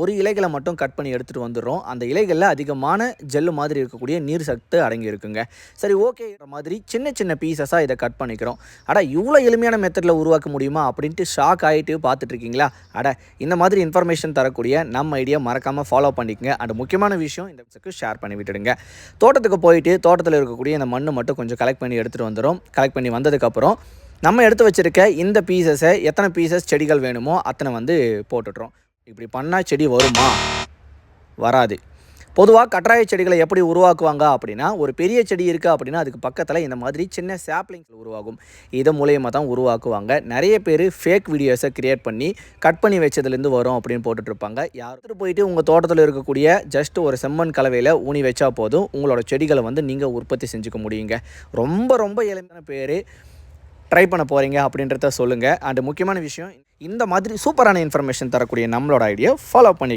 ஒரு இலைகளை மட்டும் கட் பண்ணி எடுத்துகிட்டு வந்துடுறோம். அந்த இலைகளில் அதிகமான ஜெல்லு மாதிரி இருக்கக்கூடிய நீர் சத்து அடங்கி இருக்குங்க. சரி, ஓகே, மாதிரி சின்ன சின்ன பீசஸாக இதை கட் பண்ணிக்கிறோம். இவ்வளோ எளிமையான மெத்தடில் உருவாக்க முடியுமா அப்படின்ட்டு ஷாக் ஆகிட்டு பார்த்துட்ருக்கீங்களா? இந்த மாதிரி இன்ஃபர்மேஷன் தரக்கூடிய நம்ம ஐடியா மறக்காமல் ஃபாலோ பண்ணிக்கங்க. அண்ட் முக்கியமான விஷயம், இந்த ஷேர் பண்ணி விட்டுடுங்க. தோட்டத்துக்கு போயிட்டு தோட்டத்தில் இருக்கக்கூடிய இந்த மண்ணை மட்டும் கொஞ்சம் கலெக்ட் பண்ணி எடுத்துகிட்டு வந்துடும். கலெக்ட் பண்ணி வந்ததுக்கப்புறம் நம்ம எடுத்து வச்சுருக்க இந்த பீசஸை எத்தனை பீசஸ் செடிகள் வேணுமோ அத்தனை போட்டுடுறோம். இப்படி பண்ணால் செடி வருமா? வராது. பொதுவாக கற்றாழை செடிகளை எப்படி உருவாக்குவாங்க அப்படின்னா, ஒரு பெரிய செடி இருக்குது அப்படின்னா அதுக்கு பக்கத்தில் இந்த மாதிரி சின்ன சாப்ளிங்ஸ் உருவாகும். இது மூலயமா தான் உருவாக்குவாங்க. நிறைய பேர் ஃபேக் வீடியோஸை க்ரியேட் பண்ணி கட் பண்ணி வச்சதுலேருந்து வரும் அப்படின்னு போட்டுட்ருப்பாங்க. யாரும் போயிட்டு உங்கள் தோட்டத்தில் இருக்கக்கூடிய ஜஸ்ட் ஒரு செம்மண் கலவையில் ஊனி வச்சா போதும், உங்களோட செடிகளை நீங்கள் உற்பத்தி செஞ்சுக்க முடியுங்க. ரொம்ப ரொம்ப எளிமையான பேர். ட்ரை பண்ண போகிறீங்க அப்படின்றத சொல்லுங்கள். அண்ட் முக்கியமான விஷயம், இந்த மாதிரி சூப்பரான இன்ஃபர்மேஷன் தரக்கூடிய நம்மளோட ஐடியா ஃபாலோ பண்ணி